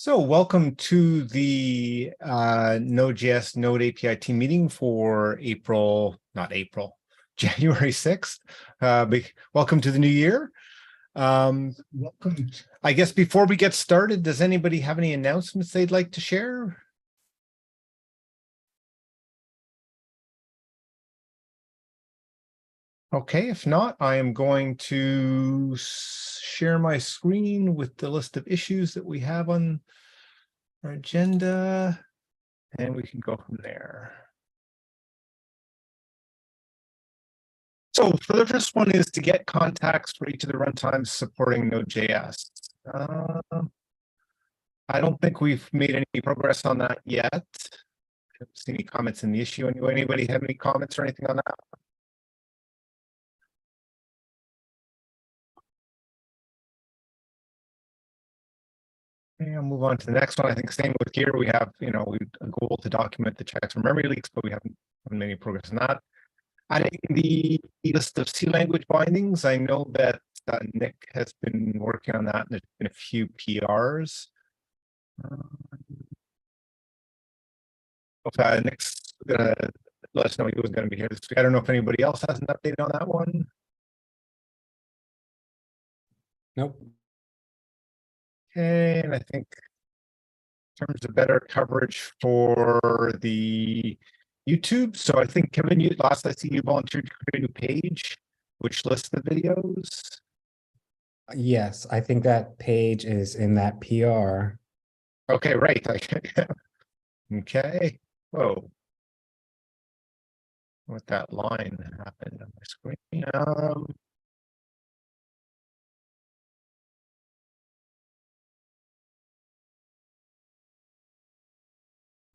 So welcome to the Node.js Node API team meeting for January 6th. Welcome to the new year. Welcome. I guess before we get started, does anybody have any announcements they'd like to share? Okay, if not, I am going to share my screen with the list of issues that we have on our agenda, and we can go from there. So for the first one is to get contacts for each of the runtimes supporting Node.js. I don't think we've made any progress on that yet. I haven't seen any comments in the issue. Anybody have any comments or anything on that? Okay, I'll move on to the next one. I think staying with gear, we have, a goal to document the checks for memory leaks, but we haven't made any progress on that. Adding the list of C language bindings. I know that Nick has been working on that, and there's been a few PRs. Nick's gonna let us know he was going to be here this week. I don't know if anybody else has an update on that one. Nope. Okay, and I think in terms of better coverage for the YouTube. So I think Kevin, last I see you volunteered to create a new page, which lists the videos. Yes, I think that page is in that PR. Okay, right. Okay. Whoa. What that line happened on my screen.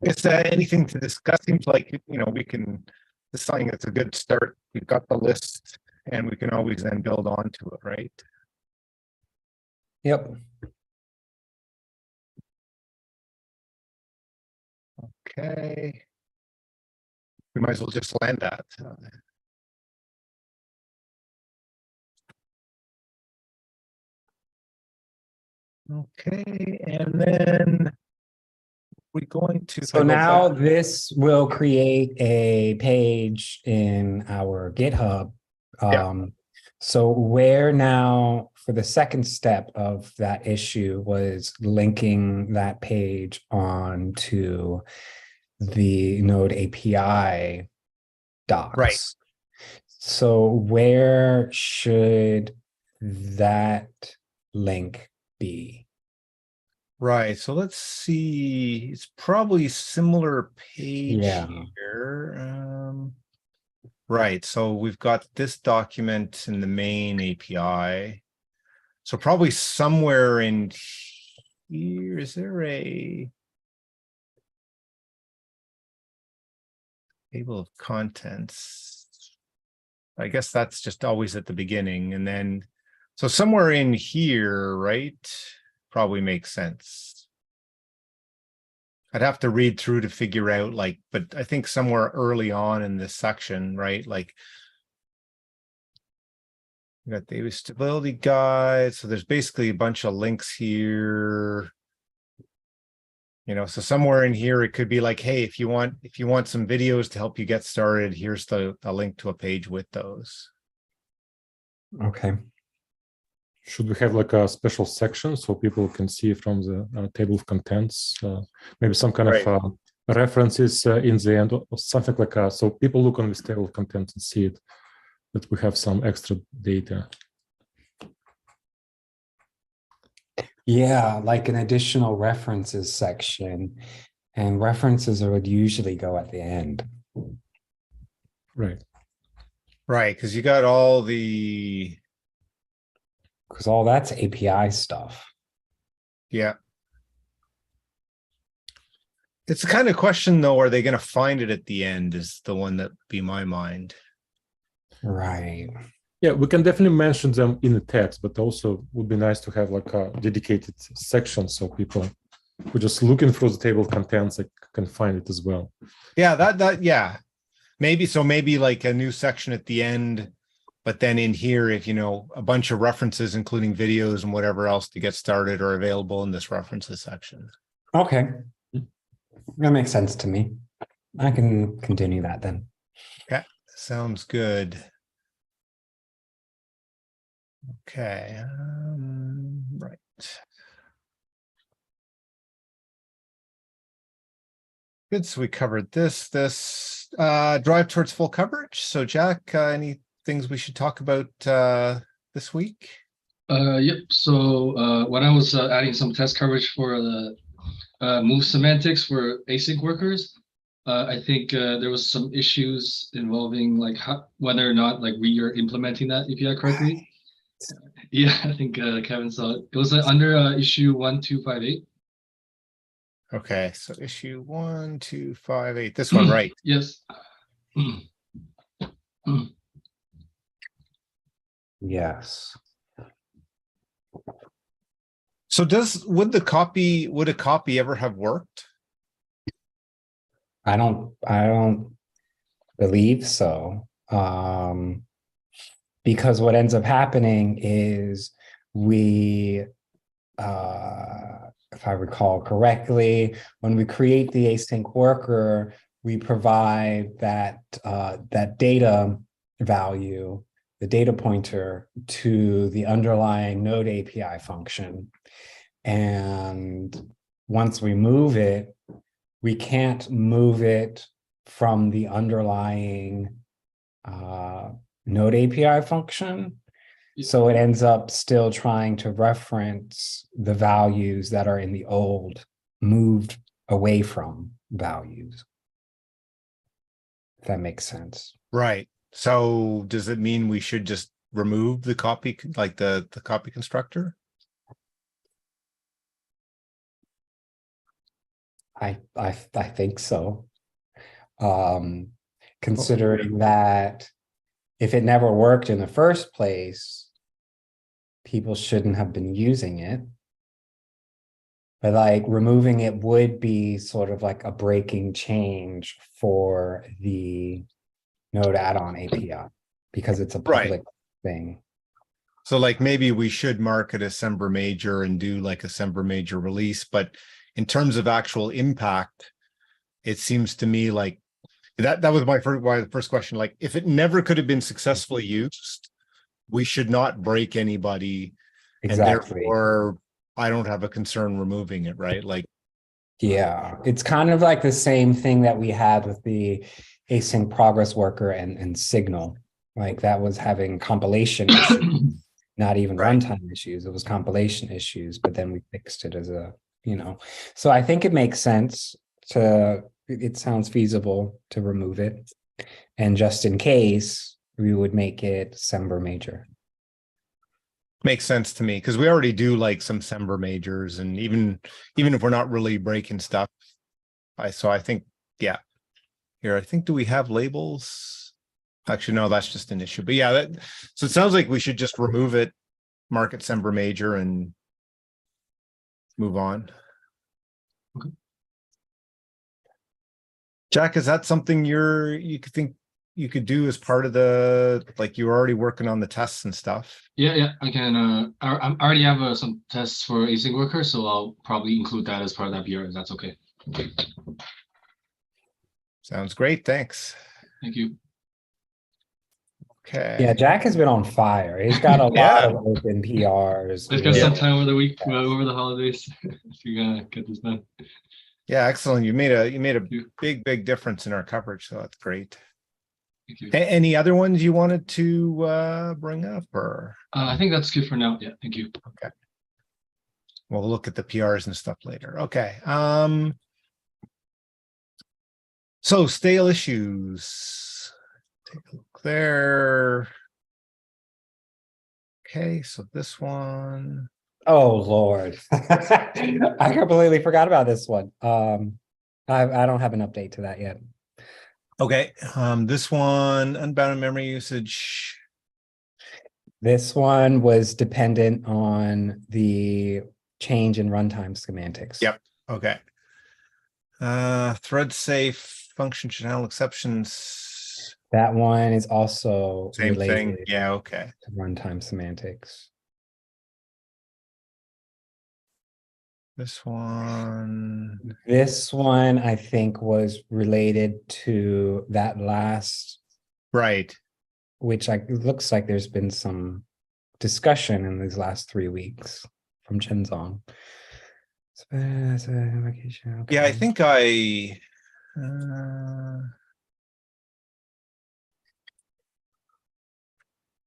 Is there anything to discuss? Seems like, we can, this is something that's a good start. We've got the list and we can always then build onto it, right? Yep. Okay. We might as well just land that. Okay, and then we're going to. So now this will create a page in our GitHub. So where now for the second step of that issue was linking that page onto the Node API docs. Right. So where should that link be? Right. So let's see. It's probably similar page here. Right. So we've got this document in the main API. So probably somewhere in here, is there a table of contents? I guess that's just always at the beginning. And then, so somewhere in here, right? Probably makes sense. I'd have to read through to figure out but I think somewhere early on in this section, right? Like we got the stability guide. So there's basically a bunch of links here. So somewhere in here, it could be like, hey, if you want some videos to help you get started, here's the link to a page with those. Okay. Should we have like a special section so people can see from the table of contents, maybe some kind of references in the end or something like that, so people look on this table of contents and see it, that we have some extra data. Yeah, like an additional references section, and references would usually go at the end. Right. Right, because you got all the... Because all that's API stuff. Yeah. It's the kind of question, though, are they going to find it at the end is the one that be my mind. Right. Yeah, we can definitely mention them in the text, but also would be nice to have like a dedicated section so people who just looking through the table of contents can find it as well. Yeah, yeah. Maybe like a new section at the end But then in here, if you know, a bunch of references, including videos and whatever else to get started, are available in this references section. Okay. That makes sense to me. I can continue that then. Okay, sounds good. Okay, right. Good, so we covered this drive towards full coverage. So Jack, any things we should talk about this week? Yep. So when I was adding some test coverage for the move semantics for async workers, I think there was some issues involving like whether or not like we are implementing that API correctly. Yeah, I think Kevin saw it. It was under issue 1258. Okay, so issue 1258. This one, right? Yes. Yes. So would a copy ever have worked? I don't believe so. Because what ends up happening is we, if I recall correctly, when we create the async worker, we provide that that data value, the data pointer, to the underlying node API function. And once we move it, we can't move it from the underlying node API function. So it ends up still trying to reference the values that are in the old moved away from values. If that makes sense. Right. So does it mean we should just remove the copy, like the copy constructor? I think so. Considering that if it never worked in the first place, people shouldn't have been using it. But like removing it would be sort of like a breaking change for the Node add-on API because it's a public thing. So like maybe we should mark it as Semper Major and do like a Semper Major release, but in terms of actual impact, it seems to me like that was my first question. Like if it never could have been successfully used, we should not break anybody. Exactly. And therefore I don't have a concern removing it, right? Like, yeah, it's kind of like the same thing that we had with the async progress worker and Signal. Like that was having compilation issues, not even runtime issues. It was compilation issues, but then we fixed it as a, so I think it makes sense it sounds feasible to remove it. And just in case, we would make it Semper Major. Makes sense to me because we already do like some Semper Majors, and even if we're not really breaking stuff, so I think, yeah. Here, I think, do we have labels? Actually, no, that's just an issue. But yeah, so it sounds like we should just remove it, mark it Semper Major, and move on. Okay. Jack, is that something you could think you could do as part of the, like you're already working on the tests and stuff? Yeah, I can. I already have some tests for async worker, so I'll probably include that as part of that PR. If that's okay. Sounds great. Thanks. Thank you. Okay. Yeah, Jack has been on fire. He's got a lot of open PRs. I've got some time over the week, over the holidays, to get this done. Yeah, excellent. You made a big difference in our coverage, so that's great. Thank you. Any other ones you wanted to bring up, or? I think that's good for now. Yeah, thank you. Okay. We'll look at the PRs and stuff later. Okay. So stale issues. Take a look there. Okay, so this one. Oh Lord, I completely forgot about this one. I don't have an update to that yet. Okay, this one, unbounded memory usage. This one was dependent on the change in runtime semantics. Yep. Okay. Thread safe function channel exceptions. That one is also Same thing. related Yeah, okay. to runtime semantics. This one. This one, I think, was related to that last, Right. which it looks like there's been some discussion in these last 3 weeks from Chenzong. Yeah, I think I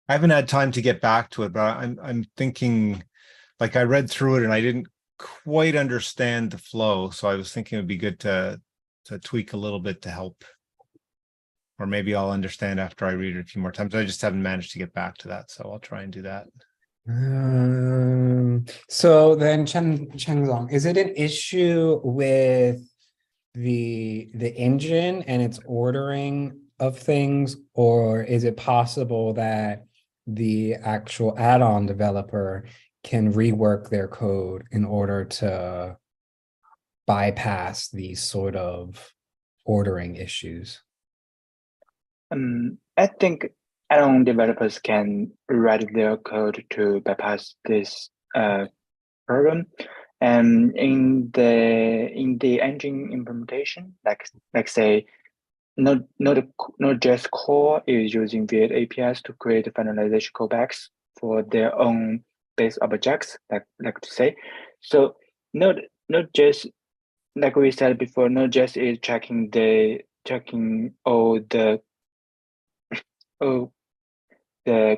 haven't had time to get back to it, but I'm thinking, like, I read through it and I didn't quite understand the flow, so I was thinking it'd be good to tweak a little bit to help, or maybe I'll understand after I read it a few more times. I just haven't managed to get back to that, so I'll try and do that. So then, Chengzong, is it an issue with the engine and its ordering of things, or is it possible that the actual add-on developer can rework their code in order to bypass these sort of ordering issues? I think add-on developers can write their code to bypass this problem. And in the engine implementation, like say, Node.js core is using V8 APIs to create finalization callbacks for their own base objects, like to say. So Node.js, like we said before, Node.js is checking all the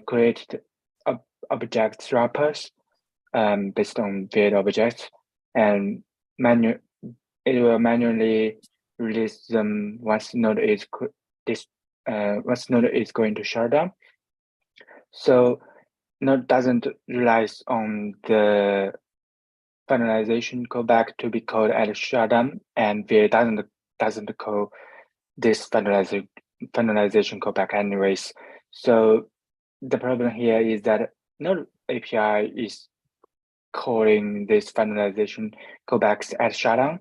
created objects wrappers based on V8 objects, and it will manually release them once node is going to shut down. So node doesn't rely on the finalization callback to be called at shutdown, and V8 doesn't call this finalization callback anyways. So the problem here is that Node API is calling this finalization callbacks at shutdown.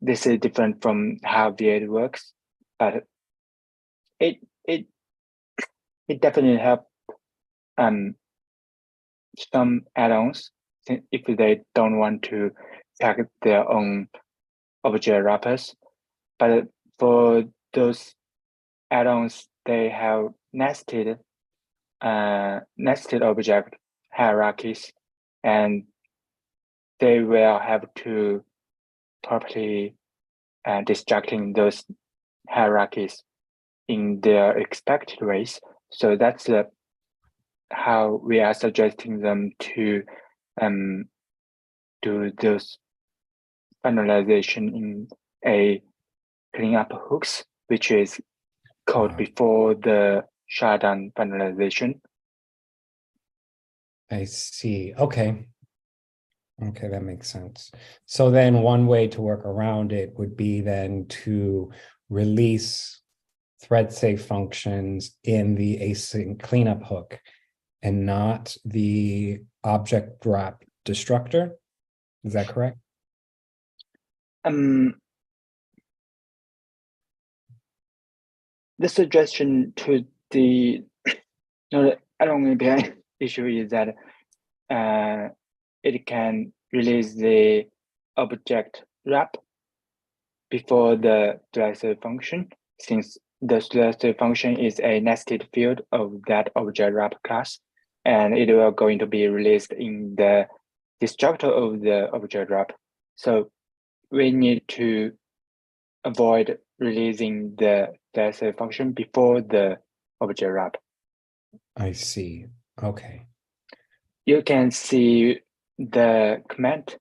This is different from how V8 works, but it definitely help some add-ons if they don't want to tag their own object wrappers. But for those add-ons, they have nested object hierarchies, and they will have to properly destructing those hierarchies in their expected ways. So that's how we are suggesting them to do those finalization in a cleanup hooks, which is called before the shutdown finalization. I see. Okay. Okay, that makes sense. So then one way to work around it would be then to release thread safe functions in the async cleanup hook and not the object wrap destructor. Is that correct? The suggestion to the add-on API issue is that it can release the object wrap before the thread function, since the thread function is a nested field of that object wrap class, and it will going to be released in the destructor of the object wrap. So we need to avoid releasing the thread function before the object wrap. I see. Okay. You can see the comment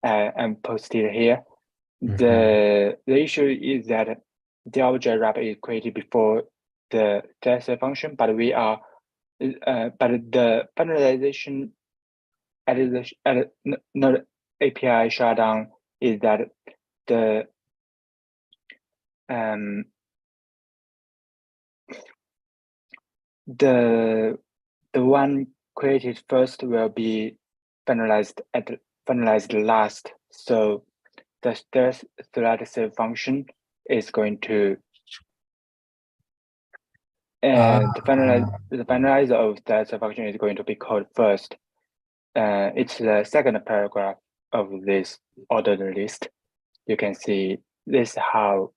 and posted here. The issue is that the object wrap is created before the thread function, but we are but the finalization at Node API shutdown is that the one created first will be finalized last. So the thread save function is going to And the finalizer of that function is going to be called first. It's the second paragraph of this ordered list. You can see this how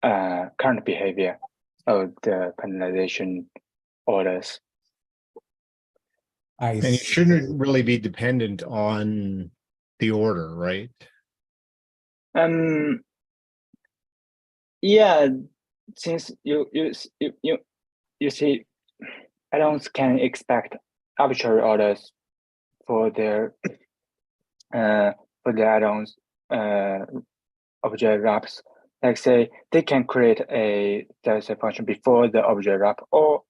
current behavior of the finalization orders. And you shouldn't really be dependent on the order, right? Yeah, since you see, add-ons can expect arbitrary orders for their add-ons object wraps. Like say they can create a third function before the object wrap, or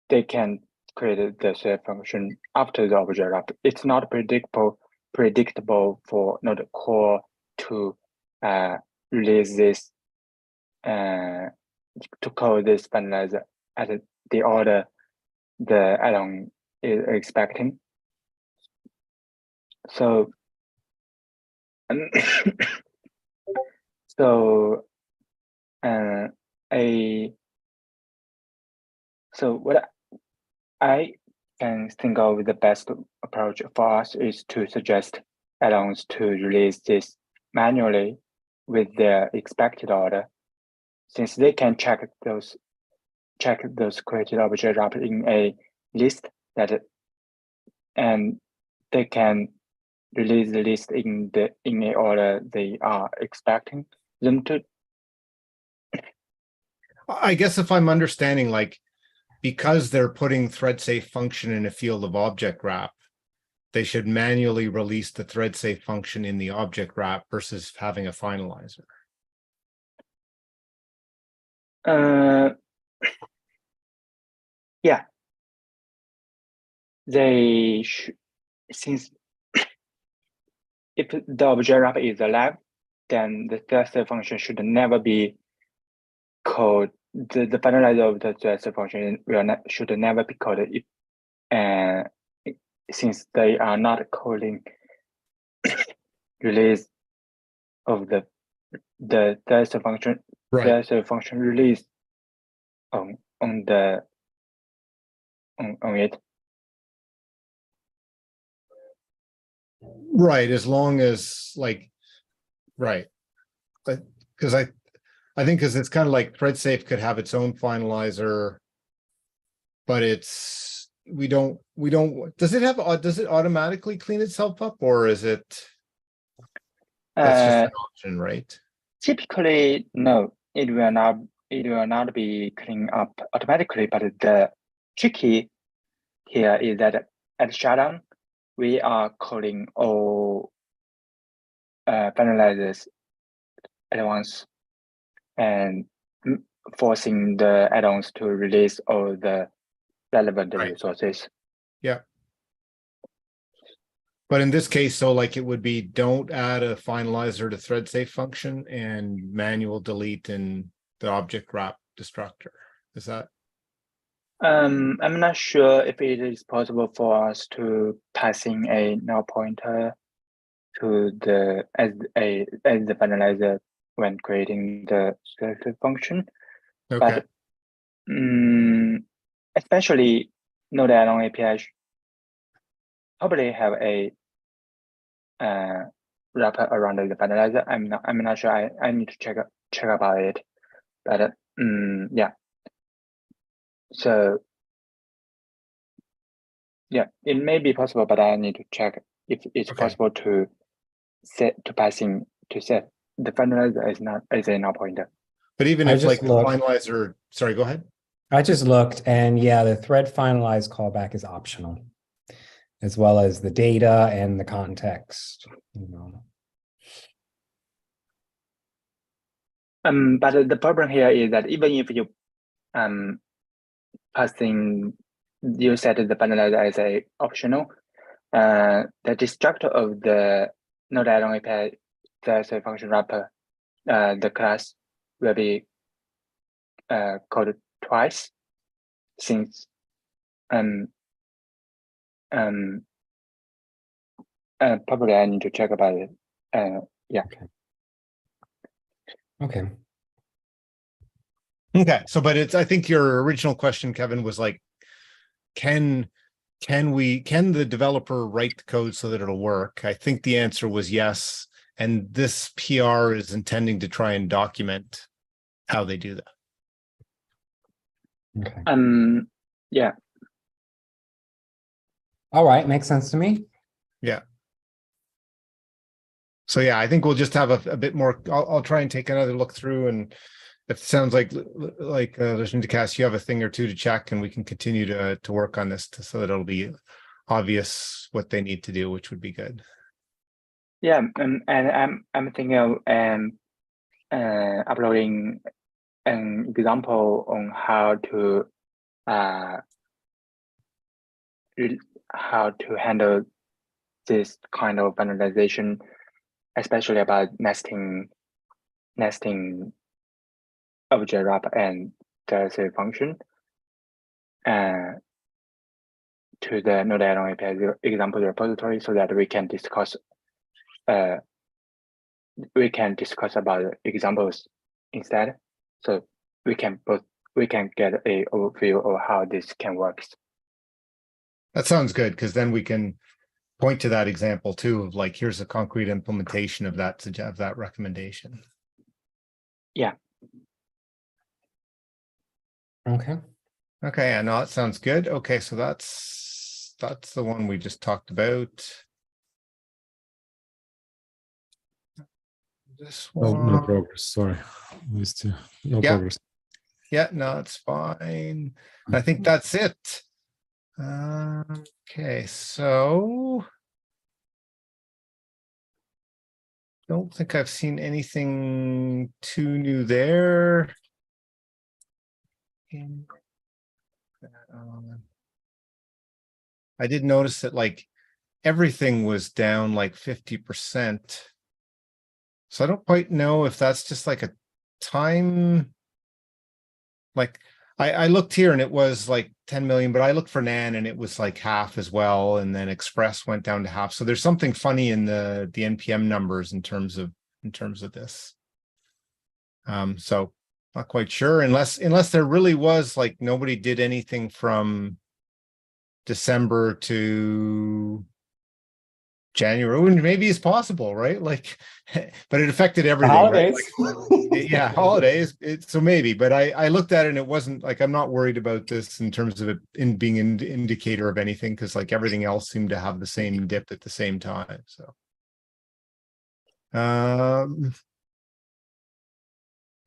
they can create the third function after the object wrap. It's not predictable for Node core to release this to call this finalizer at the order the add-on is expecting. So so what I can think of the best approach for us is to suggest add-ons to release this manually with their expected order, since they can check those created object wrap in a list and they can release the list in a order they are expecting them to. I guess if I'm understanding, like, because they're putting thread safe function in a field of object wrap, they should manually release the thread safe function in the object wrap versus having a finalizer. Yeah, they should, since if the object wrap is alive, then the thread safe function should never be called. The finalizer of the thread safe function should never be called if, since they are not calling release of the thread safe function. Right. Thread safe function release on it. Right, as long as like, right. Because I think because it's kind of like thread safe could have its own finalizer, but we don't does it automatically clean itself up, or is it that's just an option, right? Typically, no, it will not be cleaned up automatically, but the tricky here is that at shutdown, we are calling all finalizers at once and forcing the add-ons to release all the relevant resources. Yeah. But in this case, so like it would be don't add a finalizer to thread safe function and manual delete in the object wrap destructor. Is that? I'm not sure if it is possible for us to pass in a null pointer to the as the finalizer when creating the selected function. Okay. But especially Node add-on API probably have a wrapper around the finalizer. I'm not sure. I need to check about it. But yeah. So yeah, it may be possible, but I need to check if it's possible to set the finalizer as a null pointer. But even if like the finalizer, sorry, go ahead. I just looked, and yeah, the thread finalize callback is optional, as well as the data and the context. But the problem here is that even if you you set the finalizer as a optional, the destructor of the Node add-on API, there's a function wrapper, the class will be called twice, since probably I need to check about it. Yeah. Okay. Okay, so but it's I think your original question, Kevin, was like, can the developer write the code so that it'll work? I think the answer was yes. And this PR is intending to try and document how they do that. Okay. Yeah. All right, makes sense to me. Yeah. So yeah, I think we'll just have a bit more. I'll try and take another look through, and if it sounds like listening to Cass, you have a thing or two to check, and we can continue to work on this so that it'll be obvious what they need to do, which would be good. Yeah, and I'm thinking of uploading an example on how to handle this kind of vandalization, especially about nesting object wrap and the function to the node.js API example repository, so that we can discuss about examples instead. So we can get a overview of how this can work. That sounds good, because then we can point to that example too, of like, here's a concrete implementation of that recommendation. Yeah. Okay. Okay, I know that sounds good. Okay, so that's the one we just talked about. This No, one. no progress. Sorry, no Yeah. progress. Yeah, no, it's fine. I think that's it. Okay, so don't think I've seen anything too new there. I did notice that like everything was down like 50%. So I don't quite know if that's just like a time. Like I looked here and it was like 10 million, but I looked for NAN and it was like half as well. And then Express went down to half. So there's something funny in the NPM numbers in terms of this. So not quite sure, unless there really was like nobody did anything from December to January. Maybe it's possible, right? Like, but it affected everything, right? Like, yeah, holidays. So maybe, but I looked at it and it wasn't like, I'm not worried about this in terms of it being an indicator of anything, because like everything else seemed to have the same dip at the same time. So,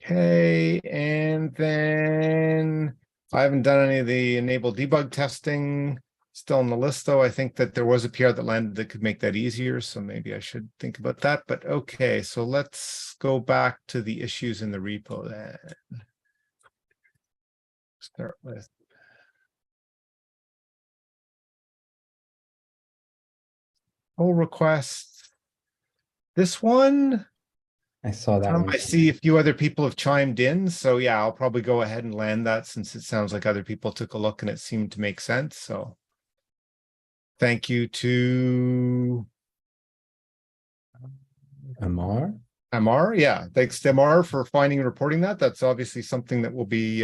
okay, and then I haven't done any of the enable debug testing. Still on the list, though. I think that there was a PR that landed that could make that easier, so maybe I should think about that. But okay, so let's go back to the issues in the repo then. Start with pull requests. This one, I saw that one. I see a few other people have chimed in, so yeah, I'll probably go ahead and land that, since it sounds like other people took a look and it seemed to make sense. So thank you to Amar. Yeah, thanks to Amar for finding and reporting that. That's obviously something that will be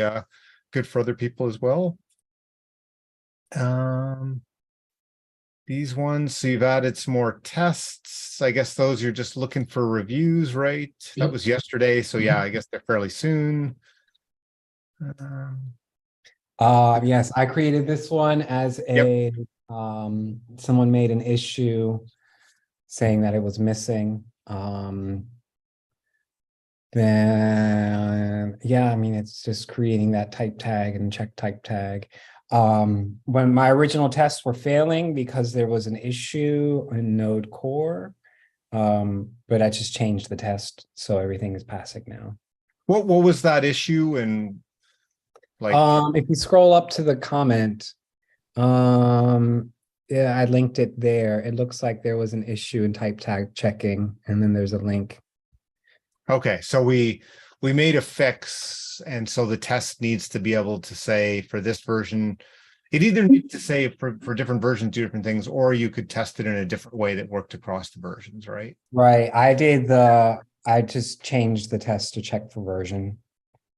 good for other people as well. These ones, so you've added some more tests. I guess those you're just looking for reviews, right? That was yesterday, so yeah, I guess they're fairly soon. Yes, I created this one as a someone made an issue saying that it was missing. Then yeah, I mean, it's just creating that type tag and check type tag. When my original tests were failing because there was an issue in Node Core, but I just changed the test, so everything is passing now. What was that issue? And like, if you scroll up to the comment, yeah, I linked it there. It looks like there was an issue in type tag checking, and then there's a link. okay, so we made a fix, and so the test needs to be able to say for this version, it either needs to say for different versions do different things, or you could test it in a different way that worked across the versions, right? Right. I just changed the test to check for version.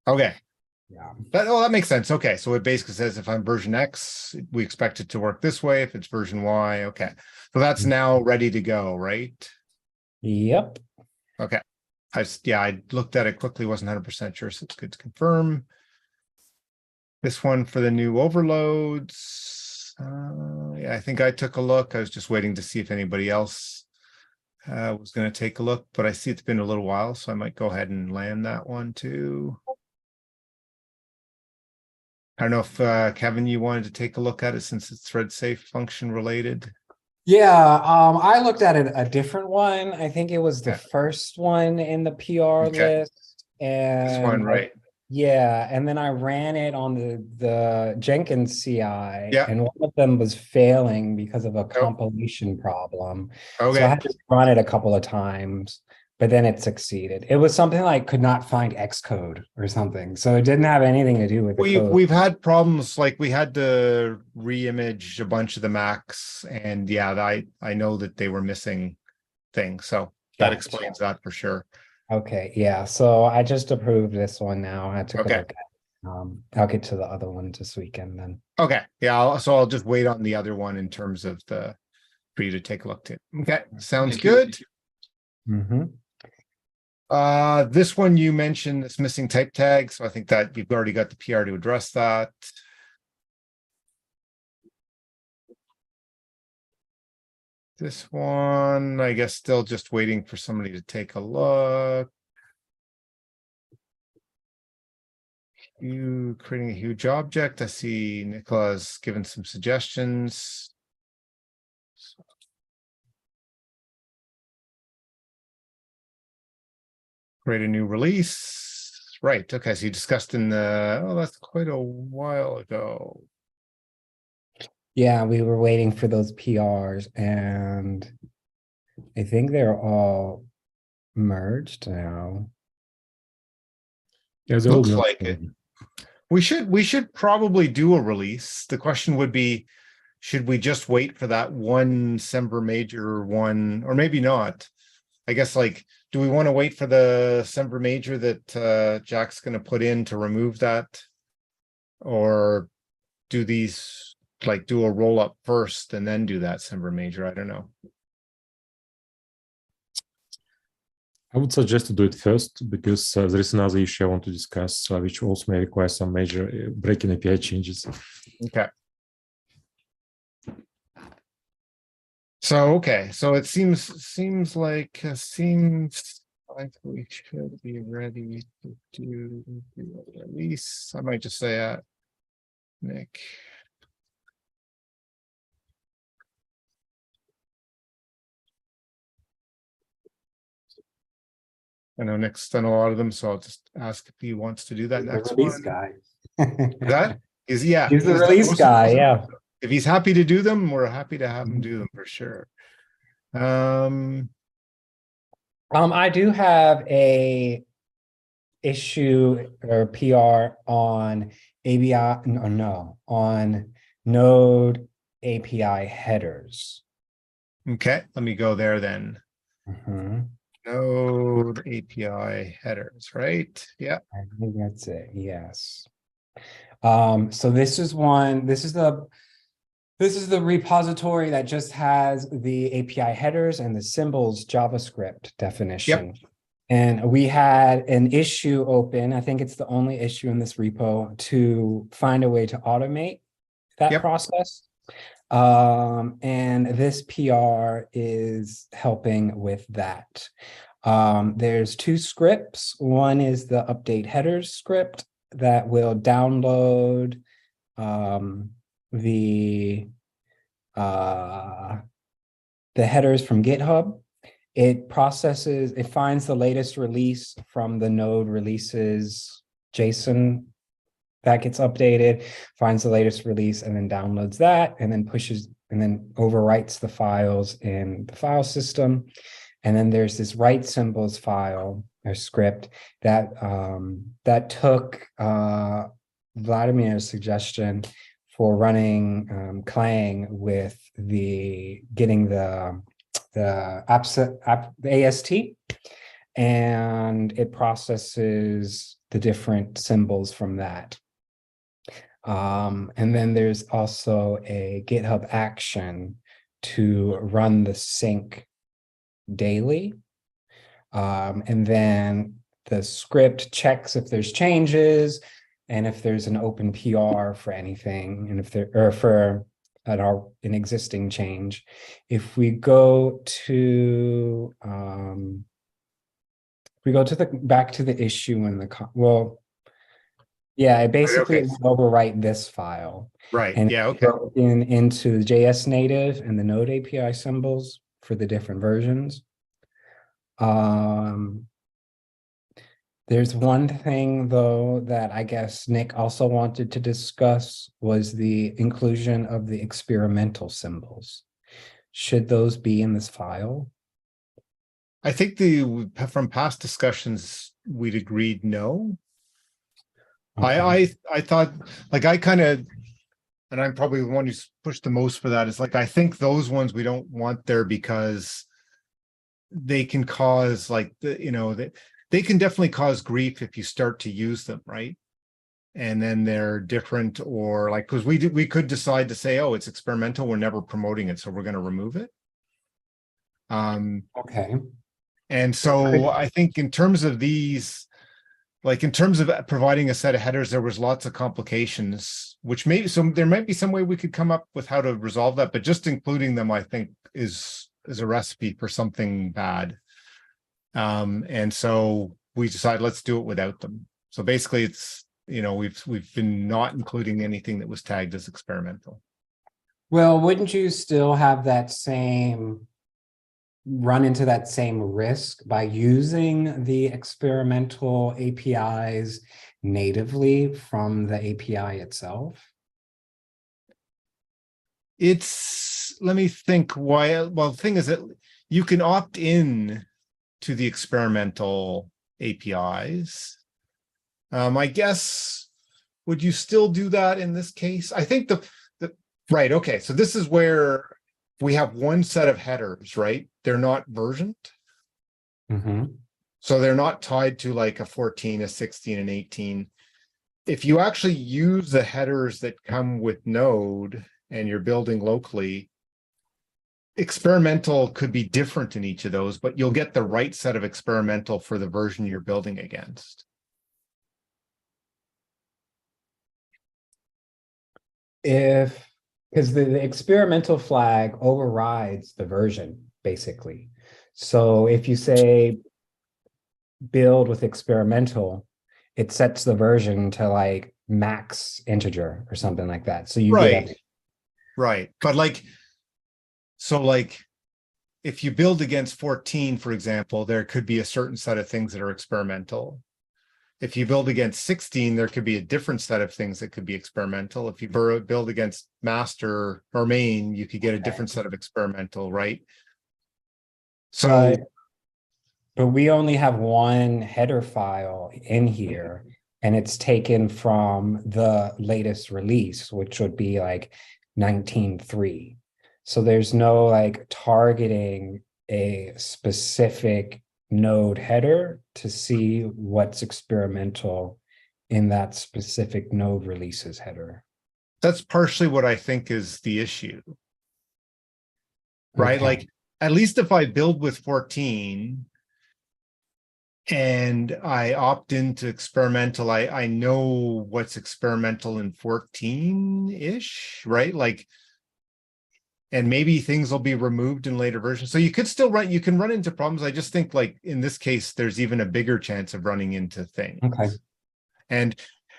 Okay. Yeah. That makes sense. Okay, so it basically says if I'm version X, we expect it to work this way. If it's version Y, okay. So that's now ready to go, right? Yep. Okay. I looked at it quickly, wasn't 100% sure, so it's good to confirm. This one for the new overloads. Yeah, I think I took a look. I was just waiting to see if anybody else was going to take a look, but I see it's been a little while, so I might go ahead and land that one too. I don't know if Kevin, you wanted to take a look at it since it's thread safe function related. Yeah, I looked at it a different one. I think it was the Okay. first one in the PR Okay. list. And This one, right? yeah, and then I ran it on the Jenkins CI, Yeah. and one of them was failing because of a compilation problem. So I Okay. had to run it a couple of times, but then it succeeded. It was something like could not find Xcode or something. So it didn't have anything to do with the code. We've had problems, like we had to re-image a bunch of the Macs, and yeah, I know that they were missing things, so that Gotcha. explains that for sure. Okay, yeah. So I just approved this one now. I took a Okay. look at I'll get to the other one this weekend then. Okay, yeah, so I'll just wait on the other one in terms of for you to take a look to. Okay, sounds Thank you. good. Mm-hmm. This one you mentioned, this missing type tag, so I think that you've already got the PR to address that. This one, I guess, still just waiting for somebody to take a look. You creating a huge object. I see Nicola's given some suggestions. Create a new release. Right. Okay. So you discussed in the, oh, that's quite a while ago. Yeah, we were waiting for those PRs, and I think they're all merged now. Yeah, they all Looks merged like it. already. We should probably do a release. The question would be, should we just wait for that one Semper Major one, or maybe not? I guess, like, do we want to wait for the Semper Major that Jack's going to put in to remove that? Or do these, like, do a roll up first and then do that Semper Major? I don't know. I would suggest to do it first because there is another issue I want to discuss, which also may require some major breaking API changes. Okay. So, okay, so it seems like we should be ready to do the release. I might just say Nick. I know Nick's done a lot of them, so I'll just ask if he wants to do that next one. Guy. That is, yeah. He's the done release most of guy, them. yeah. If he's happy to do them, we're happy to have him do them for sure. I do have a issue or PR on on Node API headers. Okay, let me go there then. Mm-hmm. Node API headers, right? Yeah. I think that's it. Yes. So this is the repository that just has the API headers and the symbols JavaScript definition. Yep. And we had an issue open. I think it's the only issue in this repo to find a way to automate that process. And this PR is helping with that. There's two scripts. One is the update headers script that will download the headers from GitHub. It finds the latest release from the node releases JSON that gets updated, finds the latest release, and then downloads that, and then overwrites the files in the file system. And then there's this write symbols file or script that took Vladimir's suggestion for running Clang with getting the AST, and it processes the different symbols from that. And then there's also a GitHub action to run the sync daily. And then the script checks if there's changes and if there's an open PR for anything, and if there, or for an existing change. If we go to back to the issue in the yeah, it basically okay. will overwrite this file. Right. And Yeah. Okay. go into JS native and the Node API symbols for the different versions. There's one thing though that I guess Nick also wanted to discuss was the inclusion of the experimental symbols. Should those be in this file? I think from past discussions, we'd agreed no. Okay. I thought, like, I kind of, and I'm probably the one who's pushed the most for that. Is like, I think those ones we don't want there because they can cause, like, they can definitely cause grief if you start to use them, right? And then they're different, or like, because we could decide to say, oh, it's experimental, we're never promoting it, so we're going to remove it. Okay. And so I think in terms of these, like in terms of providing a set of headers, there was lots of complications, which there might be some way we could come up with how to resolve that, but just including them, I think is a recipe for something bad. And so we decided let's do it without them. So basically it's, we've been not including anything that was tagged as experimental. Well, wouldn't you still have run into that same risk by using the experimental APIs natively from the API itself? Let me think why. Well, the thing is that you can opt in to the experimental APIs. I guess, would you still do that in this case? I think right. Okay. So this is where we have one set of headers, right? They're not versioned. Mm-hmm. So they're not tied to like a 14, a 16, and 18. If you actually use the headers that come with Node and you're building locally, experimental could be different in each of those, but you'll get the right set of experimental for the version you're building against. Because the experimental flag overrides the version, basically. So if you say build with experimental, it sets the version to like max integer or something like that. So you get right. But like, so like, if you build against 14, for example, there could be a certain set of things that are experimental. If you build against 16, there could be a different set of things that could be experimental. If you build against master or main, you could get a different set of experimental, right? So, but we only have one header file in here, and it's taken from the latest release, which would be like 19.3. So there's no like targeting a specific node header to see what's experimental in that specific node releases header. That's partially what I think is the issue, right? Okay. Like, at least if I build with 14 and I opt into experimental, I know what's experimental in 14-ish, right? Like, and maybe things will be removed in later versions. So you can run into problems. I just think, like, in this case, there's even a bigger chance of running into things. Okay. And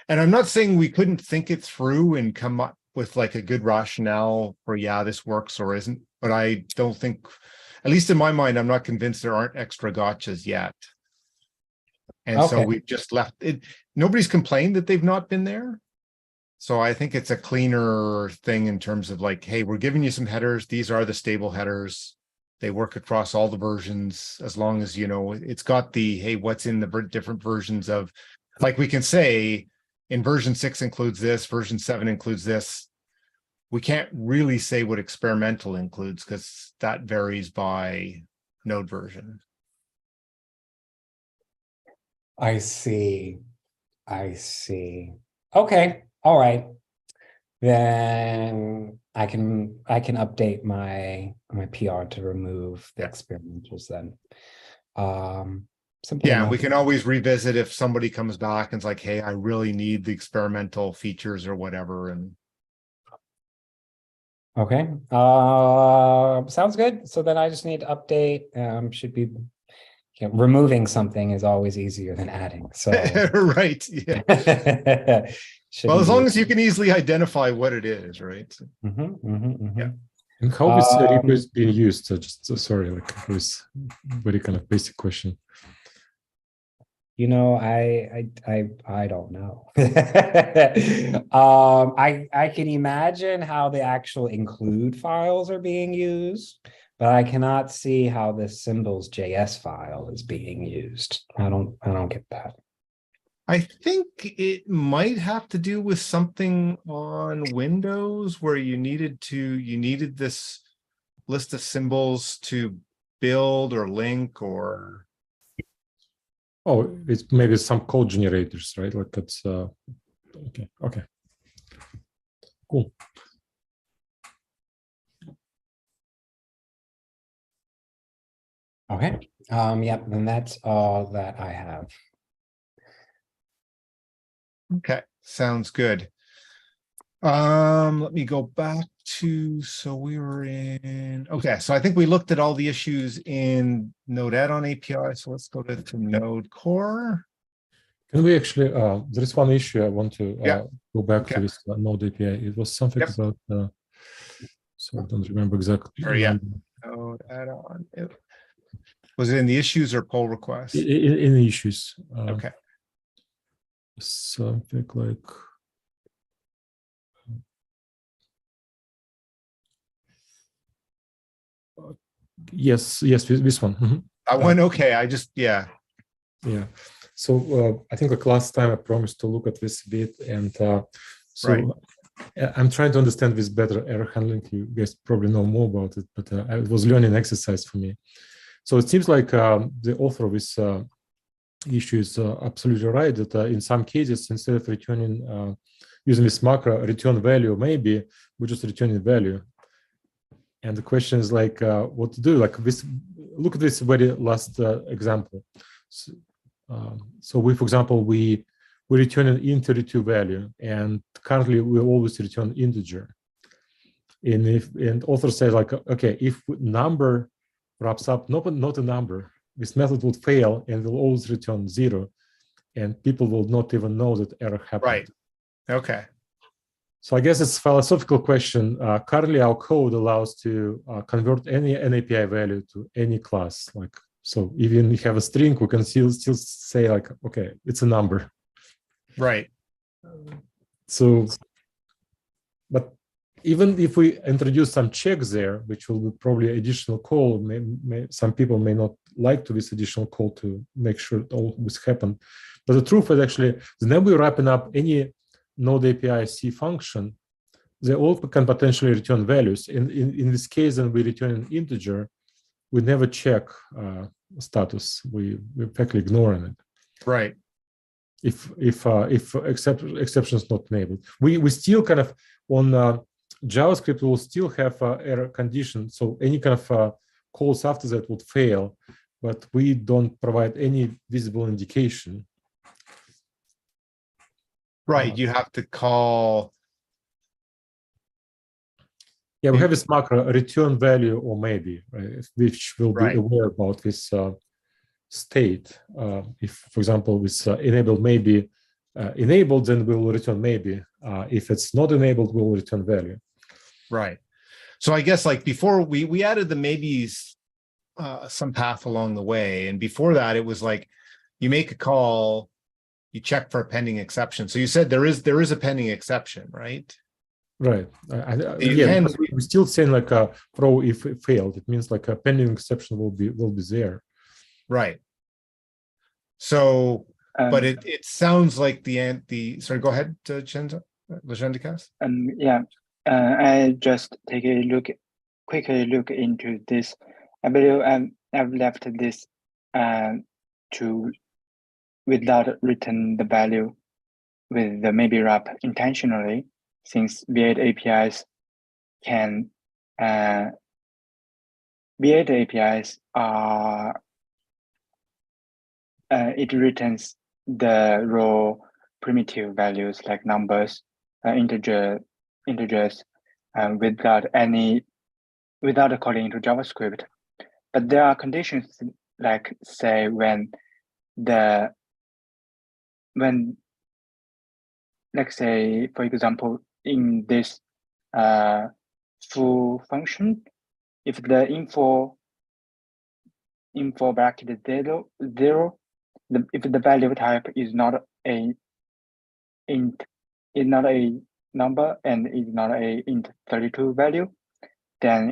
I'm not saying we couldn't think it through and come up with like a good rationale for, yeah, this works or isn't, but I don't think, at least in my mind, I'm not convinced there aren't extra gotchas yet. And so we've just left it. Nobody's complained that they've not been there. So I think it's a cleaner thing in terms of like, hey, we're giving you some headers. These are the stable headers. They work across all the versions, as long as, it's got the, hey, what's in the different versions of, like, we can say in version 6 includes this, version 7 includes this. We can't really say what experimental includes because that varies by node version. I see. I see. Okay. All right. Then I can update my PR to remove the experimentals then. Simple Yeah, and enough. we can always revisit if somebody comes back and's like, hey, I really need the experimental features or whatever. And Okay. Sounds good. So then I just need to update. Should be removing something is always easier than adding. So right. Yeah. Well, as long as you can easily identify what it is, right? Yeah. And how this repo is being used? Sorry, like it was very kind of basic question. You know, I don't know. I can imagine how the actual include files are being used, but I cannot see how the symbols.js file is being used. I don't get that. I think it might have to do with something on Windows where you needed this list of symbols to build or link or. Oh, it's maybe some code generators, right? Like that's okay. Cool. Okay. Yep, then that's all that I have. Okay, sounds good. Let me go back to, so we were in, okay, so I think we looked at all the issues in Node add-on API. So let's go to Node core. Can we actually, there is one issue I want to go back to this Node API. It was something about, so I don't remember exactly. Node add-on. Was it in the issues or pull requests? In the issues. Okay. Something like, yes, this one. Mm-hmm. That one, okay, I just, yeah. So I think like last time I promised to look at this a bit, and so I'm trying to understand this better, error handling. You guys probably know more about it, but it was learning exercise for me. So it seems like the author of this issue is absolutely right, that in some cases, instead of returning using this macro return value, maybe we're just returning value. And the question is like, what to do? Like this, look at this very last example. So we, for example, we return an int32 value, and currently we always return integer. And author says like, okay, if number wraps up not a number, this method would fail and will always return 0, and people will not even know that error happened. Right. Okay. So I guess it's a philosophical question. Currently, our code allows to convert any API value to any class. Like, so even if you have a string, we can still say like, okay, it's a number. Right. So, but even if we introduce some checks there, which will be probably additional call, some people may not like to this additional call to make sure it always happened. But the truth is actually, then we're wrapping up any Node API C function, they all can potentially return values. In this case, then we return an integer. We never check status. We effectively ignoring it. Right. If exception is not enabled, we still kind of on JavaScript will still have error condition. So any kind of calls after that would fail, but we don't provide any visible indication. Right, you have to call. Yeah, we have this macro return value or maybe, right, which will be aware about this state. If, for example, with enabled maybe enabled, then we will return maybe. If it's not enabled, we will return value. Right. So I guess like before we added the maybes some path along the way, and before that it was like you make a call, you check for a pending exception. So you said there is a pending exception, right? Right. Yeah, we're still saying like a throw if it failed. It means like a pending exception will be there. Right. So, but it sounds like the sorry. Go ahead, Legendikas. Yeah. I just take a quickly look into this. I believe I've left this to without return the value with the maybe wrap intentionally, since V8 APIs can V8 APIs are it returns the raw primitive values like numbers, integers, without calling to JavaScript. But there are conditions like say when let's say for example in this full function, if the info bracket is zero, if the value type is not a int, is not a number and is not a int32 value, then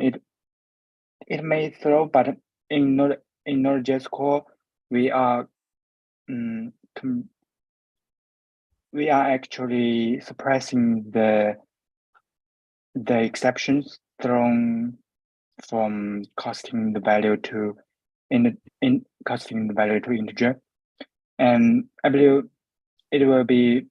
it may throw. But in node.js core, we are actually suppressing the exceptions thrown from casting the value to casting the value to integer, and I believe it will be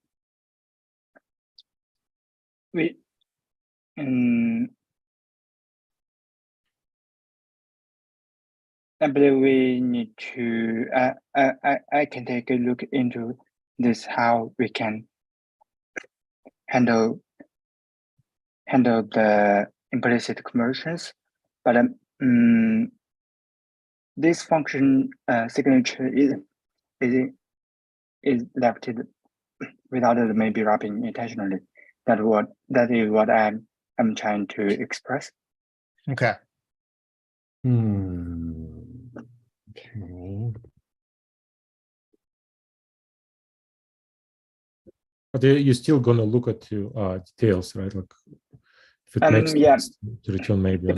I believe we need to. I can take a look into this, how we can handle the implicit conversions, but this function signature is left without the maybe wrapping intentionally. That is what I'm trying to express. Okay. Okay. But you're still gonna look at your details, right? Like if it makes sense to return maybe. If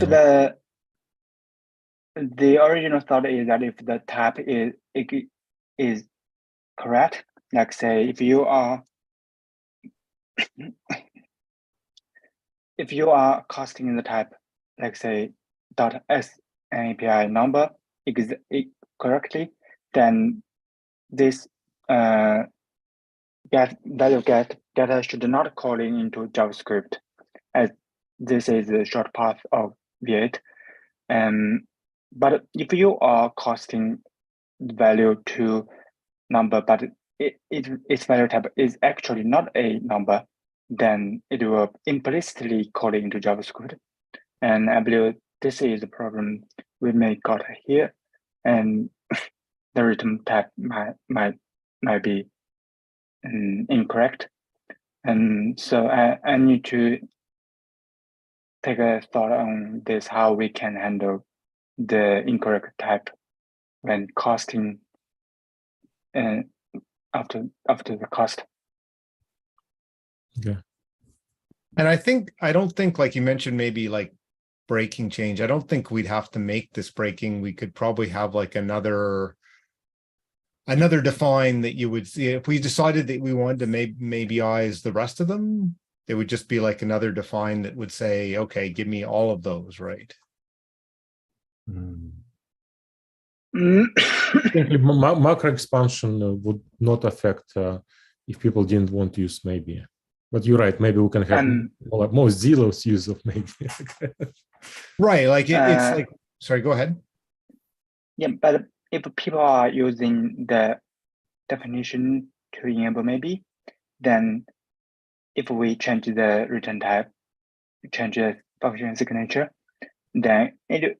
the original thought is that if the type is correct, like say if you are casting the type, like say .s API number correctly, then this getter should not call into JavaScript, as this is the short path of V8. But if you are casting the value to number, but its value type is actually not a number, then it will implicitly call into JavaScript. And I believe this is the problem we may got here, and the return type might be incorrect. And so I need to take a thought on this, how we can handle the incorrect type when casting after the cast. Okay. And I don't think, like you mentioned, maybe like breaking change. I don't think we'd have to make this breaking. We could probably have like another define that you would see. If we decided that we wanted to maybe eyes the rest of them, it would just be like another define that would say, okay, give me all of those, right? Macro expansion would not affect if people didn't want to use maybe. But you're right, maybe we can have more zealous use of maybe. Right, like it's like, sorry, go ahead. Yeah, but if people are using the definition to enable maybe, then if we change the return type, change the function signature, then it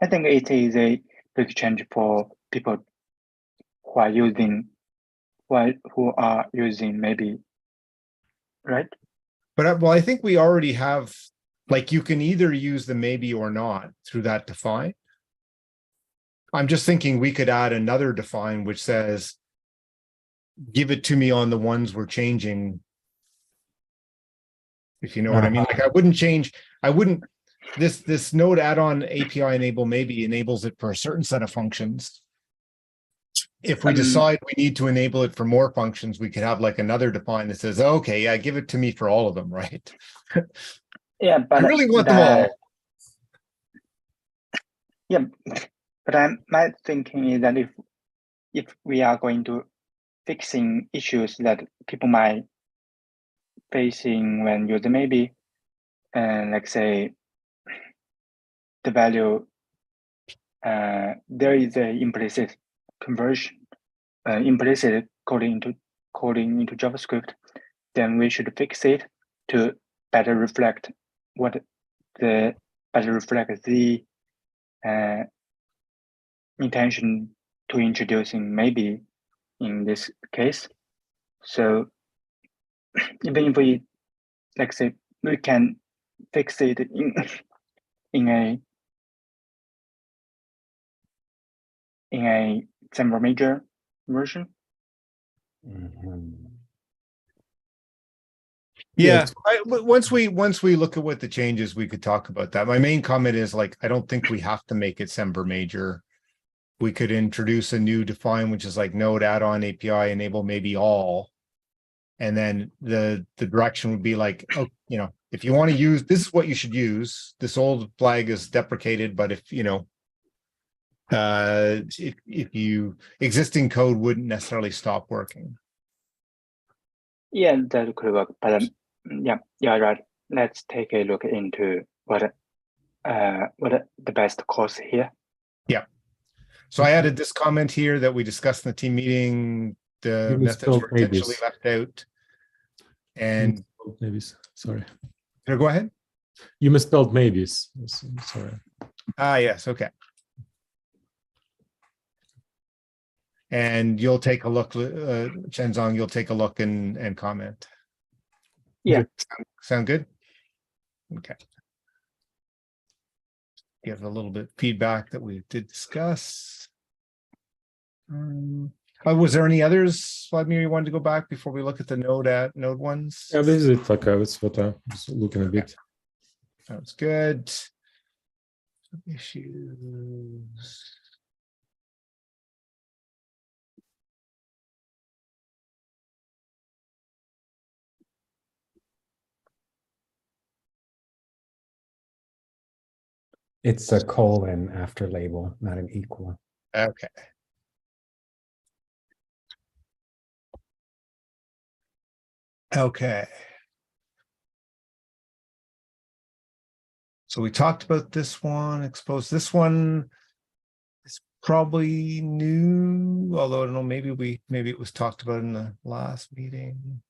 I think it is a big change for people who are using maybe, right? But well, I think we already have, like, you can either use the maybe or not through that define. I'm just thinking we could add another define which says, give it to me on the ones we're changing. If you know what I mean. Like this node add-on API enable maybe enables it for a certain set of functions. If we decide we need to enable it for more functions, we could have like another define that says, okay, yeah, give it to me for all of them, right? Yeah, but I really want them all. Yeah, but my thinking is that if we are going to fixing issues that people might facing when using maybe, and like say, the value, there is a implicit conversion, implicit coding into JavaScript, then we should fix it to better reflect the intention to introducing maybe in this case. So even if we, like say, we can fix it in a Semper Major version. Yeah, once we look at what the changes, we could talk about that. My main comment is like, I don't think we have to make it Semper Major. We could introduce a new define, which is like node add-on API enable maybe all. And then the direction would be like, oh, you know, if you want to use, this is what you should use. This old flag is deprecated, but if, you know, if you existing code wouldn't necessarily stop working. Yeah, that could work. But yeah, right. Let's take a look into what the best course here. Yeah. So I added this comment here that we discussed in the team meeting. The methods were intentionally left out. And maybe, sorry. Go ahead. You misspelled maybes. Sorry. Ah, yes. Okay. And you'll take a look, Chenzong, you'll take a look and comment. Yeah. Sound good? Okay. Give a little bit feedback that we did discuss. Was there any others, Vladimir, you wanted to go back before we look at the node ones? Yeah, this is it. Like that's what I'm just looking a bit. Sounds good. Issues. It's a colon after label, not an equal. Okay. Okay. So we talked about this one, expose this one. It's probably new, although I don't know, maybe it was talked about in the last meeting.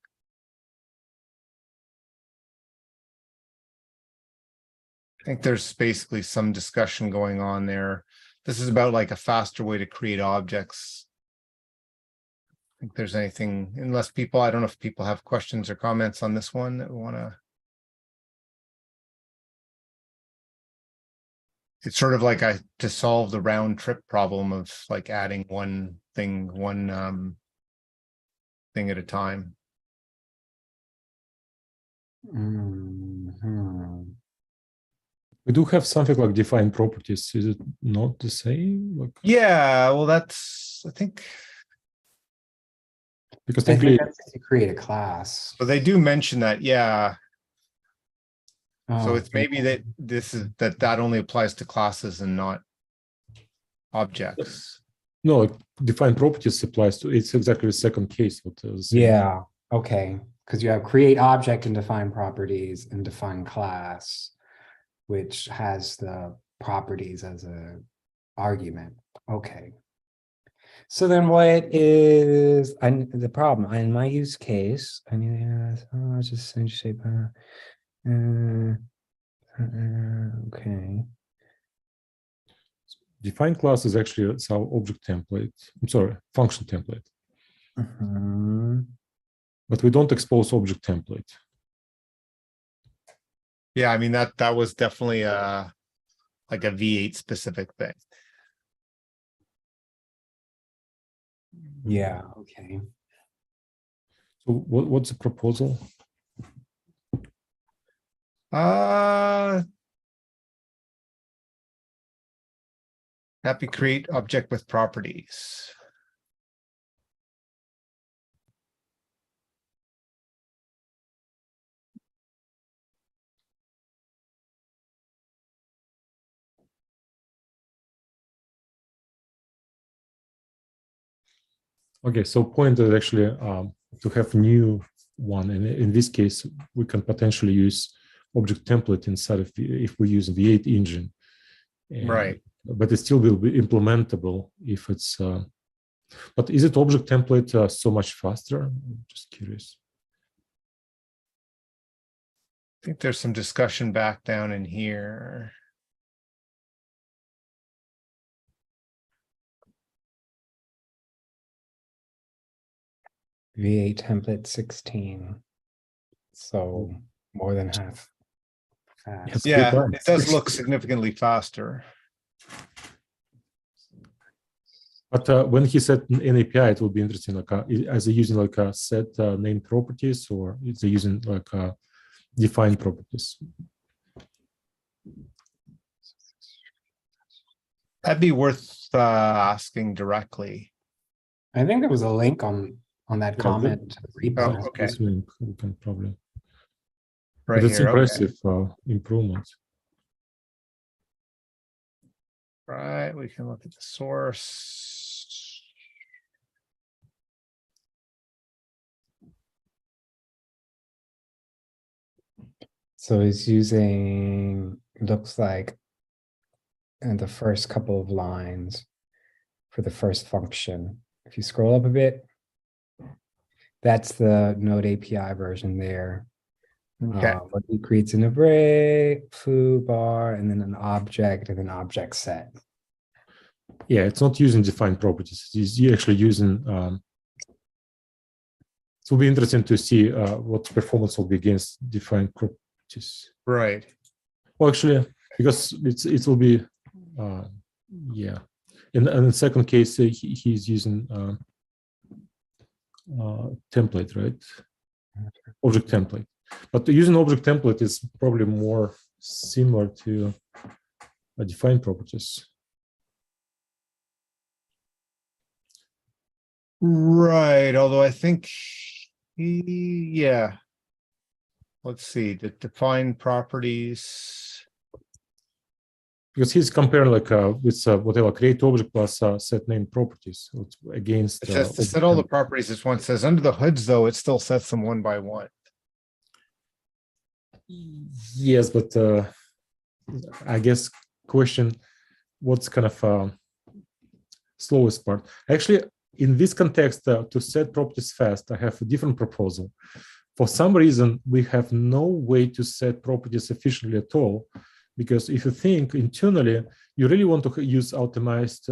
I think there's basically some discussion going on there. This is about like a faster way to create objects. I think there's anything, unless people, I don't know if people have questions or comments on this one that we want to. It's sort of like to solve the round trip problem of like adding one thing at a time. We do have something like defined properties. Is it not the same? Like... Yeah, well, that's, I think. Because I think that's to create a class. So they do mention that, yeah. So Oh, it's maybe that that only applies to classes and not objects. No, like defined properties applies to, it's exactly the second case. Yeah, okay. Because you have create object and define properties and define class, which has the properties as a argument. Okay. So then what is the problem? In my use case, I mean, just shape. Okay. Define class is actually it's our object template. I'm sorry, function template. But we don't expose object template. Yeah, I mean that was definitely like a V8 specific thing. Yeah, okay. So what's the proposal? Happy create object with properties. Okay, so point is actually to have new one, and in this case, we can potentially use object template inside of if we use the V8 engine. Right. But it still will be implementable if it's. But is it object template so much faster? I'm just curious. I think there's some discussion back down in here. V8 template 16. So more than half. Fast. Yeah, it does look significantly faster. But when he said an API, it will be interesting. Like, are they using like a set name properties, or is they using like defined properties? That'd be worth asking directly. I think there was a link on that comment to the repo. Oh, okay. This link we can probably. Right But it's here. Okay. impressive improvement. Right, we can look at the source. So he's using, looks like, in the first couple of lines for the first function. If you scroll up a bit, that's the Node API version there. Okay. But he creates an array, foo bar, and then an object and an object set. Yeah, it's not using defined properties. It's actually using. It will be interesting to see what performance will be against defined properties. Right. Well, actually, because it will be, yeah. In the second case, he's using template, right? Object template. But using object template is probably more similar to defined properties. Right, although I think yeah. Let's see, the defined properties. Because he's comparing like with whatever create object plus set name properties against. It says to set all the properties as one. Says under the hoods, though, it still sets them one by one. Yes, but I guess question, what's kind of slowest part? Actually, in this context, to set properties fast, I have a different proposal. For some reason, we have no way to set properties efficiently at all, because if you think internally, you really want to use atomized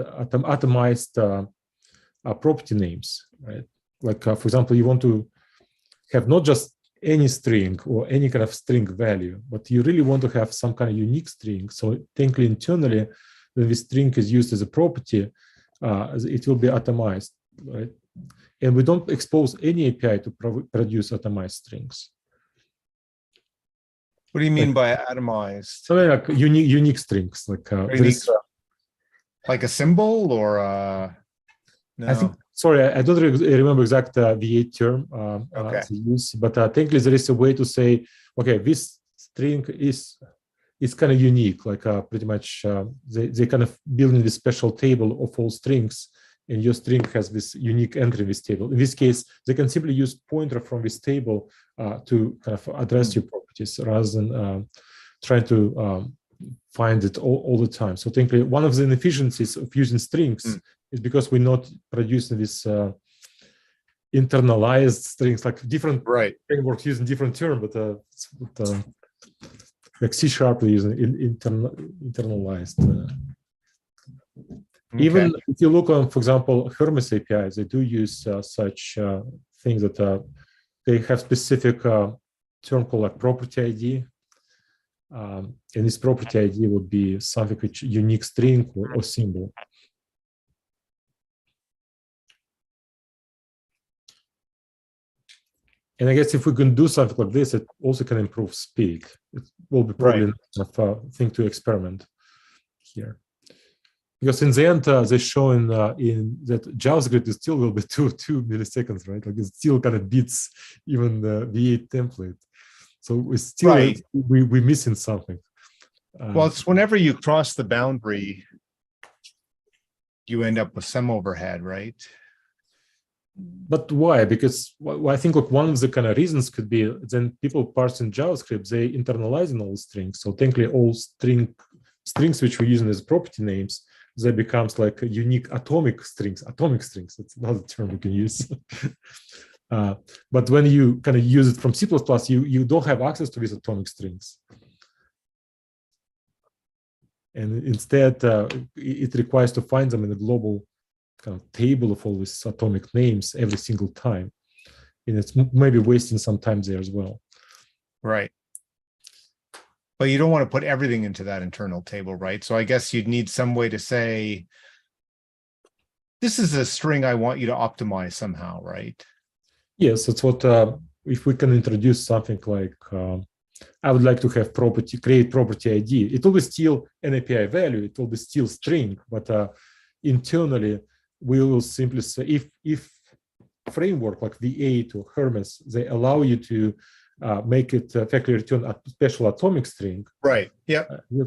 property names, right? Like, for example, you want to have not just any string or any kind of string value, but you really want to have some kind of unique string. So technically, internally, when the string is used as a property, it will be atomized, right? And we don't expose any API to produce atomized strings. What do you mean by atomized? So like unique strings, like like a symbol or no? I think. Sorry, I don't remember exact V8 term okay. use, but technically there is a way to say, okay, this string is kind of unique, like pretty much they kind of build in this special table of all strings, and your string has this unique entry in this table. In this case, they can simply use pointer from this table to kind of address your properties rather than trying to find it all the time. So technically, one of the inefficiencies of using strings is because we're not producing this internalized strings, like different frameworks using different term, but like C# using internalized. Okay. Even if you look on, for example, Hermes APIs, they do use such things that they have specific term called like property ID. And this property ID would be something which unique string or symbol. And I guess if we can do something like this, it also can improve speed. It will be probably a thing to experiment here. Because in the end, they're showing in that JavaScript is still will be 2 milliseconds, right? Like it still kind of beats even the V8 template. So we still we're missing something. Well, it's whenever you cross the boundary, you end up with some overhead, right? But why? Because I think like one of the kind of reasons could be then people parsing JavaScript, they internalizing all strings. So technically all strings which we're using as property names, they becomes like a unique atomic strings. Atomic strings, that's another term we can use. But when you kind of use it from C++, you don't have access to these atomic strings. And instead, it requires to find them in a global kind of table of all these atomic names every single time. And it's maybe wasting some time there as well. Right. But you don't want to put everything into that internal table, right? So I guess you'd need some way to say, this is a string I want you to optimize somehow, right? Yes, that's what, if we can introduce something like, I would like to have create property ID. It will be still an API value, it will be still string, but internally, we will simply say, if framework like V8 or Hermes, they allow you to make it effectively return a special atomic string. Right. Yeah.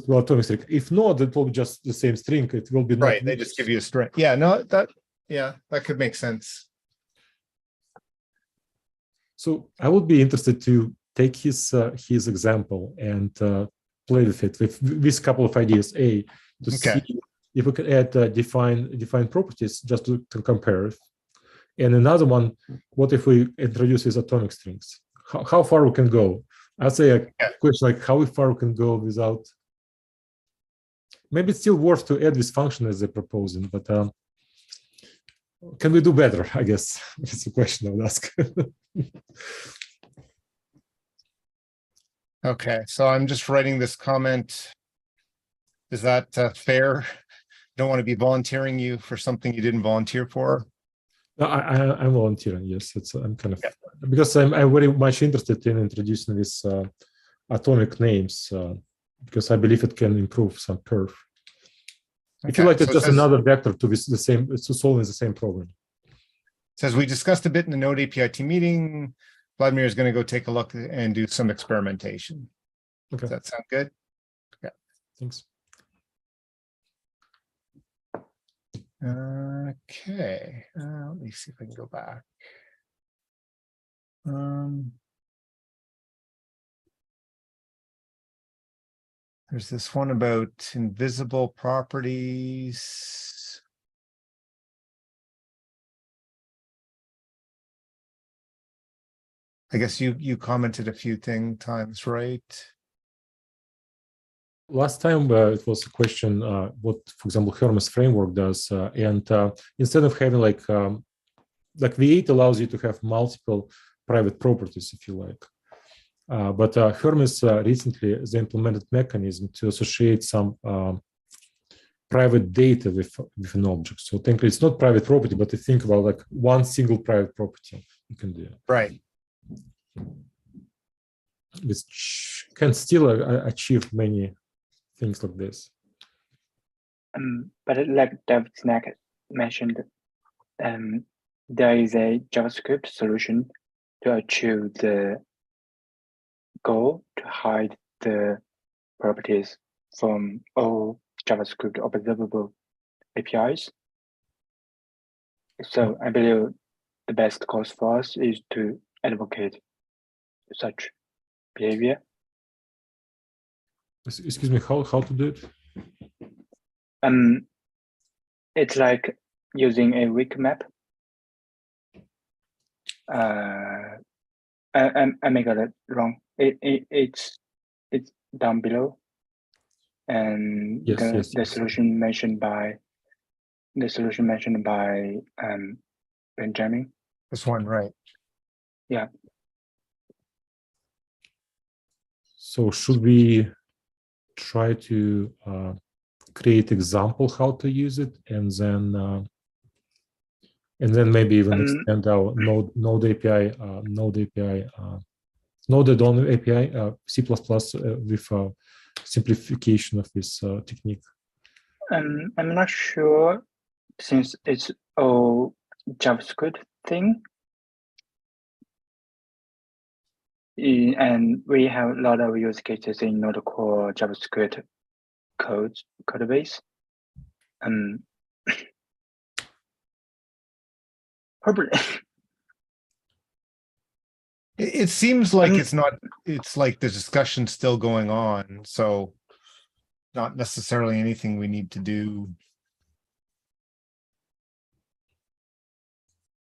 Atomic string. If not, it will be just the same string. It will be not right. They just give you a string. Yeah. No. That could make sense. So I would be interested to take his example and play with it with a couple of ideas. To see if we can add define properties just to compare it. And another one, what if we introduce these atomic strings? How far we can go? I'd say a question like how far we can go without. Maybe it's still worth to add this function as they're proposing, but can we do better? I guess it's a question I would ask. Okay, so I'm just writing this comment. Is that fair? Don't want to be volunteering you for something you didn't volunteer for. No, I'm volunteering. Yes, I'm kind of because I'm very much interested in introducing these atomic names because I believe it can improve some perf. I feel like it's just another vector to the same to solving the same problem. Says we discussed a bit in the Node API team meeting. Vladimir is going to go take a look and do some experimentation. Okay. Does that sound good? Yeah. Thanks. Okay. Let me see if I can go back. There's this one about invisible properties. I guess you commented a few times, right? Last time it was a question what, for example, Hermes framework does, and instead of having like V8 allows you to have multiple private properties, if you like. But Hermes recently they implemented mechanism to associate some private data with an object. So technically, it's not private property, but you think about like one single private property you can do. Right. Which can still achieve many things like this. But like David Snack mentioned, there is a JavaScript solution to achieve the goal to hide the properties from all JavaScript observable APIs. So I believe the best course for us is to advocate such behavior. Excuse me, how to do it? It's like using a weak map. I may get it wrong. It's down below, and the solution mentioned by Benjamin. This one, right? Yeah. So should we try to create example how to use it, and then maybe even extend our Node API, Node API, C++ with simplification of this technique? I'm not sure, since it's all JavaScript thing. And we have a lot of use cases in Node core JavaScript code base. Probably. It seems like it's not, it's like the discussion's still going on, so not necessarily anything we need to do.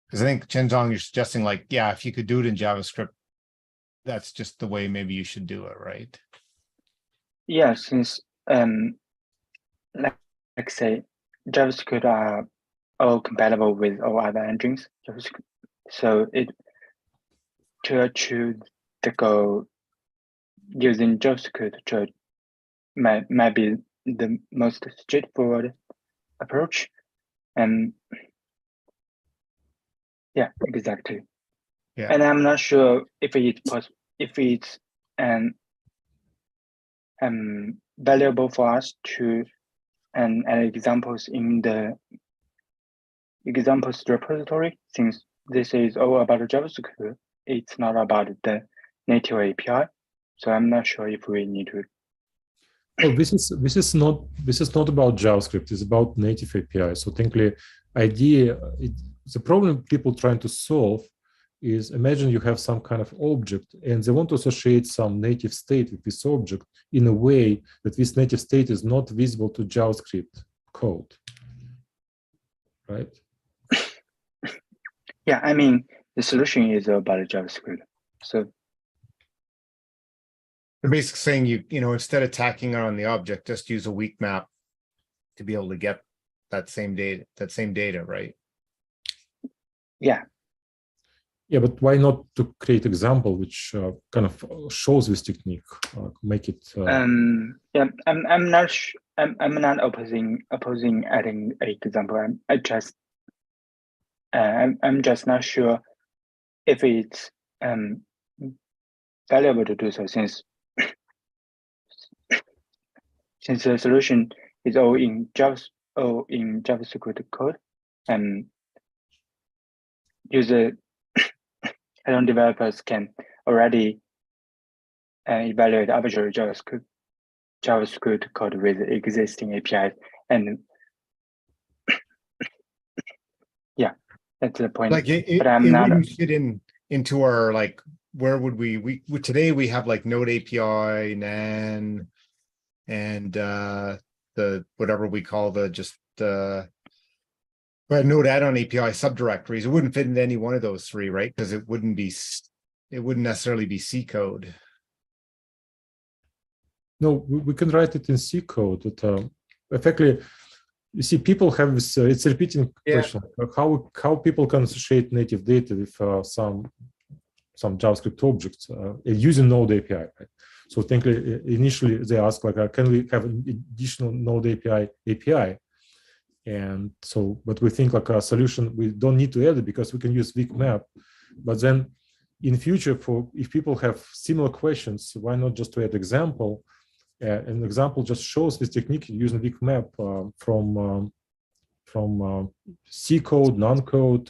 Because I think Chenzong, you're suggesting like, yeah, if you could do it in JavaScript, that's just the way maybe you should do it, right? Yeah, since like say JavaScript are all compatible with all other engines, so it to achieve the goal using JavaScript might be the most straightforward approach. And yeah, exactly. Yeah. And I'm not sure if it's valuable for us to add examples in the examples repository, since this is all about JavaScript. It's not about the native API. So I'm not sure if we need to. Well, this is not about JavaScript. It's about native API. So technically, the problem people trying to solve is, imagine you have some kind of object and they want to associate some native state with this object in a way that this native state is not visible to JavaScript code, right? Yeah, I mean, the solution is about JavaScript. So They're basically saying you know, instead of tacking on the object, just use a weak map to be able to get that same data, right? yeah. Yeah, but why not to create example which kind of shows this technique, make it? Yeah, I'm not I'm not opposing adding an example. I'm just not sure if it's valuable to do so, since the solution is all in JavaScript code, and add-on developers can already evaluate arbitrary JavaScript code with existing APIs, and yeah, that's the point. Like but I'm it not. wouldn't fit into our, like, where would we today we have like Node API, NAN, and the whatever we call the just Node add-on API subdirectories. It wouldn't fit into any one of those three, right? Because it wouldn't necessarily be C code. No, we can write it in C code. But effectively, you see, people have this. It's a repeating question. How people can associate native data with some JavaScript objects using Node API, right? So technically, initially they ask like, can we have an additional Node API? And so, but we think like a solution, we don't need to add it because we can use weak map. But then in future, if people have similar questions, why not just to add example? An example just shows this technique using weak map from C code, non-code,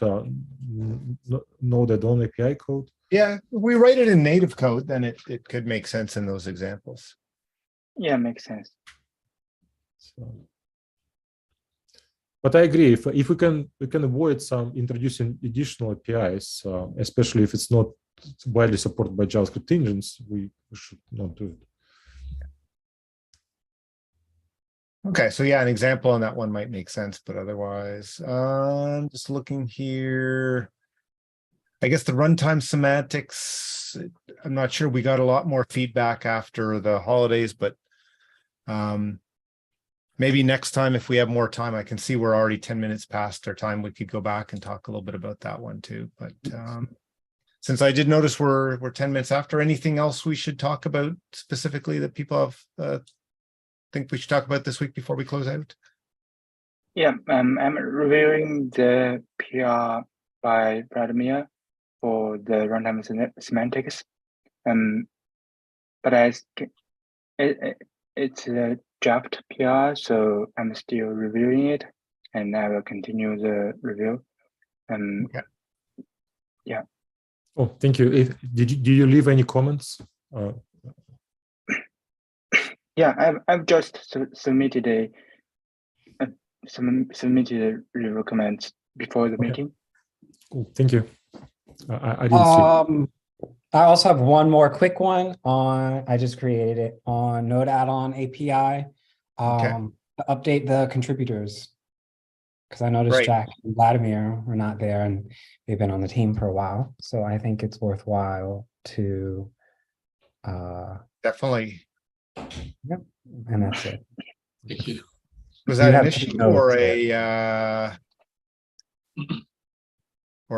Node add-on API code. Yeah, if we write it in native code, then it could make sense in those examples. Yeah, makes sense. So, but I agree. If we can avoid some introducing additional APIs, especially if it's not widely supported by JavaScript engines, we should not do it. Okay, so yeah, an example on that one might make sense, but otherwise, I'm just looking here. I guess the runtime semantics, I'm not sure. We got a lot more feedback after the holidays, but maybe next time, if we have more time, I can see we're already 10 minutes past our time. We could go back and talk a little bit about that one too. But since I did notice we're 10 minutes after, anything else we should talk about specifically that people have think we should talk about this week before we close out? Yeah, I'm reviewing the PR by Vladimir for the runtime semantics. But it's a draft PR, so I'm still reviewing it, and I will continue the review. Okay. Yeah. Oh, thank you. Did you leave any comments? Yeah, I've just submitted submitted review comments before the meeting. Cool. Thank you. I didn't see. I also have one more quick one on, I just created it on Node add-on API. To update the contributors. Because I noticed Right. Jack and Vladimir were not there and they've been on the team for a while. So I think it's worthwhile to Definitely. and that's it. Thank you. Was You that an have two issue nodes or there.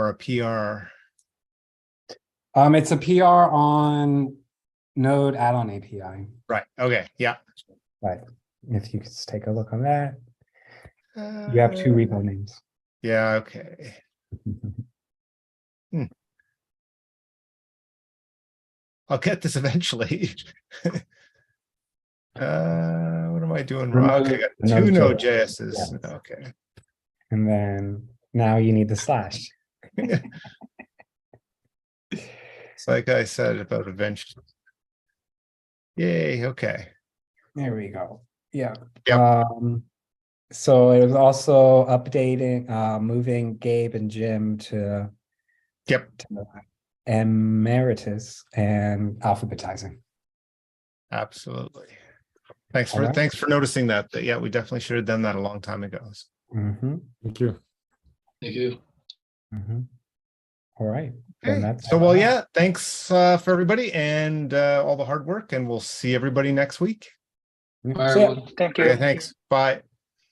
a PR? It's a PR on Node add-on API. Right. Okay. Yeah. Right. If you could just take a look on that. You have two repo names. Yeah. Okay. I'll get this eventually. What am I doing wrong? Okay, I got two Node.js's. Yes. Okay. And then now you need the slash. It's like I said about eventually. Yay. Okay. There we go. Yeah. Yep. So it was also updating, moving Gabe and Jim to Yep. emeritus and alphabetizing. Absolutely. Thanks All for right. thanks for noticing that. Yeah, we definitely should have done that a long time ago. Mm-hmm. Thank you. Thank you. Mm-hmm. All right. Then Okay. that's So well, yeah, thanks for everybody and all the hard work, and we'll see everybody next week. Yeah. Bye, See ya. everyone. Thank you. Okay, thanks. Bye.